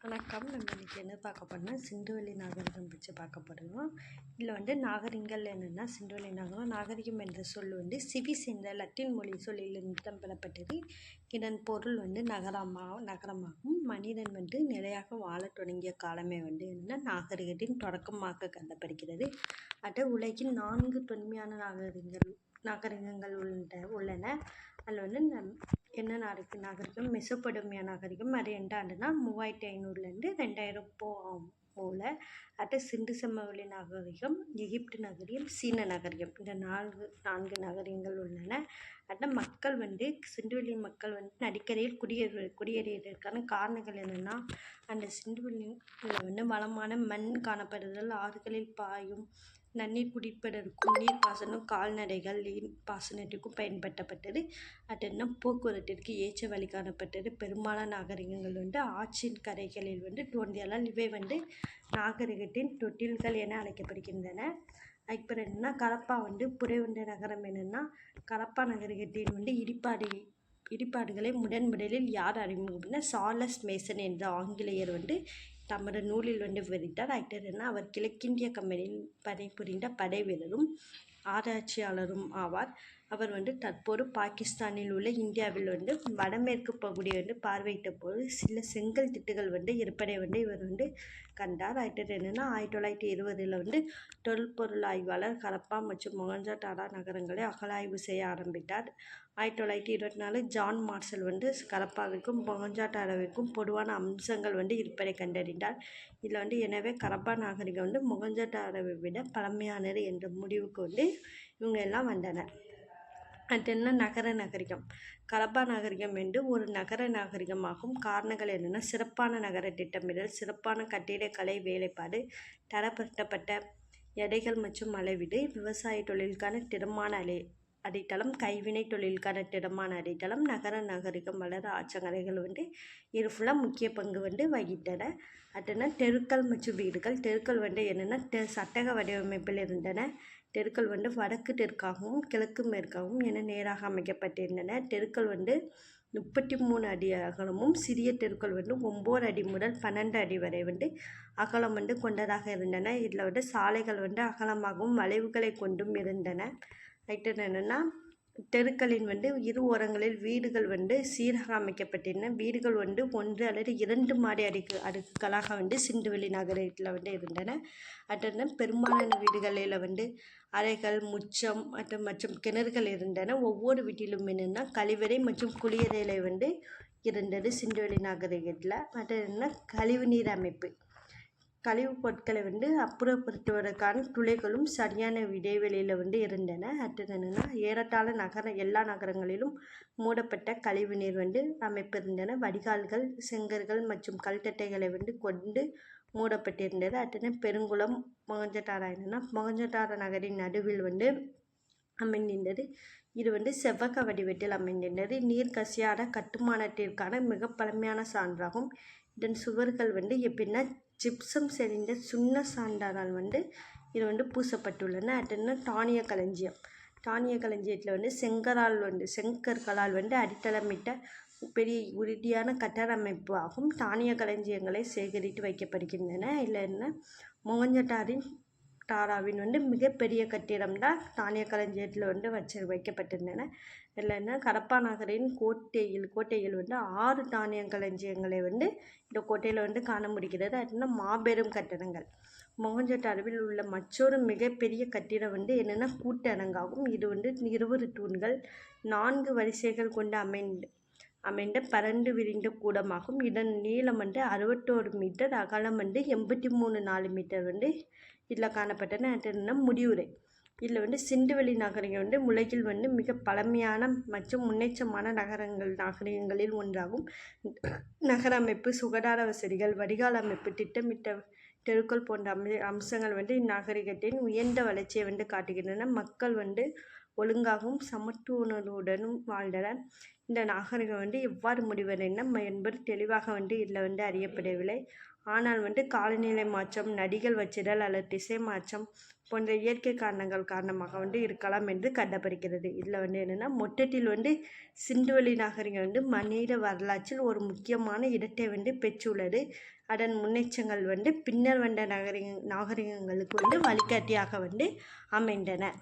வணக்கம். நம்ம இன்றைக்கி என்ன பார்க்க போறோம்னா சிந்துவெளி நாகரிகம் பற்றி பார்க்க போகிறோம். இதில் நாகரிகங்கள் என்னென்னா சிந்துவெளி நாகரிகம் என்ற சொல் சிவிஸ் என்ற லத்தீன் மொழி சொல்லிலிருந்து பெறப்பட்டது. இதன் பொருள் நகரமாகும். மனிதன் நிலையாக வாழத் தொடங்கிய காலமே என்னென்னா நாகரிகத்தின் தொடக்கமாக கருதப்படுகிறது. அது உலகின் 4 தொன்மையான நாகரிகங்கள் உள்ளன. அதில் என்ன நாகரிகம் மெசொப்பொட்டேமியா நாகரிகம். அது எந்த ஆண்டுனா 3500 2000 போல. அடுத்து சிந்து சமவெளி நாகரிகம், எகிப்து நாகரிகம், சீன நாகரிகம். இந்த 4 நாகரிகங்கள் உள்ளன. அடுத்த மக்கள் சிந்துவெளி மக்கள் நதிக்கரையில் குடியேறியதற்கான காரணங்கள் என்னென்னா அந்த சிந்துவெளியில் வளமான மண் காணப்படுதல், ஆறுகளில் பாயும் நன்னீர் குடிப்பதற்கும் நீர்ப்பாசனம் கால்நடைகள் பாசனத்திற்கும் பயன்படுத்தப்பட்டது. அது போக்குவரத்திற்கு ஏற்ற வழி காணப்பட்டது. பெரும்பாலான நாகரிகங்கள் ஆற்றின் கரைகளில் தோன்றியதால் இவை நாகரிகத்தின் தொட்டில்கள் என அழைக்கப்படுகின்றன. அதுக்கப்புறம் என்னென்னா கரப்பா புதையுண்ட நகரம். என்னென்னா கரப்பா நகரிகத்தின் இடிபாடுகளை முதலில் யார் அறிமுகம்னா சார்லஸ் மேசன் என்ற ஆங்கிலேயர் தமது நூலில் விவரித்தார். அவர் கிழக்கிந்திய கம்பெனியில் பணிபுரிந்த படை வீரரும் ஆராய்ச்சியாளரும் ஆவார். அவர் தற்போது பாகிஸ்தானில் உள்ள இந்தியாவில் வடமேற்கு பகுதியை பார்வையிட்ட போது சில செங்கல் திட்டுகள் இருப்பதை இவர் கண்டார். என்னென்னா 1920 தொல்பொருள் ஆய்வாளர் கரப்பா மற்றும் மொகஞ்சதாரோ நகரங்களை அகழாய்வு செய்ய ஆரம்பித்தார். 1924 ஜான் மார்ஷல் கரப்பாவிற்கும் மொகஞ்சதாரோவிற்கும் பொதுவான அம்சங்கள் இருப்பதை கண்டறிந்தார். இதில் எனவே கரப்பா நாகரிகம் மொகஞ்சதாரோவை விட பழமையானது என்ற முடிவுக்கு இவங்க எல்லாம் வந்தனர். அது நகர நாகரிகம். கரப்பா நாகரிகம் ஒரு நகர நாகரிகமாகும். காரணங்கள் என்னென்னா சிறப்பான நகர திட்டமிடல், சிறப்பான கட்டிடக்கலை வேலைப்பாடு, தரப்படுத்தப்பட்ட எடைகள் மற்றும் அளவீடு, விவசாய தொழிலுக்கான திடமான அடித்தளம், கைவினை தொழிலுக்கான திடமான அடித்தளம். நகர நாகரிகம் வளர ஆற்றங்கரைகள் இது முக்கிய பங்கு வகித்தன. அது தெருக்கள் மற்றும் வீடுகள். தெருக்கள் என்னென்னா சட்டக வடிவமைப்பில் இருந்தன. தெருக்கள் வடக்கு தெற்காகவும் கிழக்கு மேற்காகவும் என நேராக அமைக்கப்பட்டிருந்தன. தெருக்கள் 33 அடி அகலமும், சிறிய தெருக்கள் 9 அடி முதல் 12 அடி வரை அகலம் கொண்டதாக இருந்தன. இதில் சாலைகள் அகலமாகவும் வளைவுகளை கொண்டும் இருந்தன. என்னென்னா தெருக்களின் இரு ஓரங்களில் வீடுகள் சீராக அமைக்கப்பட்டிருந்தன. வீடுகள் 1 அல்லது 2 மாடி அடுக்குகளாக சிந்துவெளி நகரத்தில் இருந்தன. அது பெரும்பாலான வீடுகளில் அறைகள், முற்றம் மற்றும் கிணறுகள் இருந்தன. ஒவ்வொரு வீட்டிலும் என்னென்னா கழிவறை மற்றும் குளியலறை இருந்தது சிந்துவெளி நாகரிகத்தில். அது கழிவு நீர் அமைப்பு. கழிவுப் பொருட்களை அப்புறப்படுத்துவதற்கான துளைகளும் சரியான இடைவெளியில் இருந்தன. அது என்னென்னா ஏறத்தாழ எல்லா நகரங்களிலும் மூடப்பட்ட கழிவு நீர் அமைப்பு இருந்தன. வடிகால்கள் செங்கற்கள் மற்றும் கல்தட்டைகளை கொண்டு மூடப்பட்டிருந்தது. அது பெருங்குளம். மொகஞ்சதாரோ மொகஞ்சதாரோ நகரின் நடுவில் அமைந்திருந்தது. இது செவ்வக வடிவத்தில் அமைந்திருந்தது. நீர் கசியாத கட்டுமானத்திற்கான மிக பழமையான சான்றாகும். இதன் சுவர்கள் எப்படின்னா ஜிப்சம் செறிந்த சுண்ண சாந்தாரால் இது பூசப்பட்டுள்ளன. அது தானிய களஞ்சியம். தானிய களஞ்சியத்தில் செங்கற்களால் அடித்தளமிட்ட பெரிய உறுதியான கட்டமைப்பு ஆகும். தானிய களஞ்சியங்களை சேகரித்து வைக்கப்படுகின்றன. இல்லை மொகஞ்சதாரோவின் மிகப்பெரிய கட்டிடம் தான் தானிய களஞ்சியத்தில் வைக்கப்பட்டிருந்தன. இல்லைன்னா கரப்பா நகரின் கோட்டையில் 6 தானிய களஞ்சியங்களை இந்த கோட்டையில் காண முடிகிறது. அது மாபெரும் கட்டடங்கள். மொகஞ்சதாரோவில் உள்ள மற்றொரு மிகப்பெரிய கட்டிடம் என்னென்னா கூட்டரங்காகும். இது 20 தூண்கள் 4 வரிசைகள் கொண்டு அமைந்த பரந்து விரிந்த கூடமாகும். இதன் நீளம் 61 மீட்டர், அகலம் 83.4 மீட்டர் இதில் காணப்பட்டன. அது முடிவுரை. இதில் சிந்துவெளி நாகரிகம் உலகில் மிக பழமையான மற்றும் முன்னேற்றமான நாகரிகங்களில் ஒன்றாகும். நகர அமைப்பு, சுகாதார வசதிகள், வடிகால் அமைப்பு, திட்டமிட்ட தெருக்கள் போன்ற அம்சங்கள் இந்நாகரிகத்தின் உயர்ந்த வளர்ச்சியை காட்டுகின்றன. மக்கள் ஒழுங்காகவும் சமத்துவத்துடனும் வாழ்ந்தனர். இந்த நாகரிகம் எவ்வாறு முடிவடைந்தன என்பது தெளிவாக இதில் அறியப்படவில்லை. ஆனால் காலநிலை மாற்றம், நதிகள் வற்றிடல் அல்லது திசை மாற்றம் போன்ற இயற்கை காரணங்கள் காரணமாக இருக்கலாம் என்று கருதப்படுகிறது. இதில் என்னென்னா மொத்தத்தில் சிந்துவெளி நாகரிகம் மனித வரலாற்றில் ஒரு முக்கியமான இடத்தை பெற்றுள்ளது. அதன் முன்னேற்றங்கள் பின்னர் வந்த நாகரிகங்களுக்கு வழிகாட்டியாக அமைந்தன.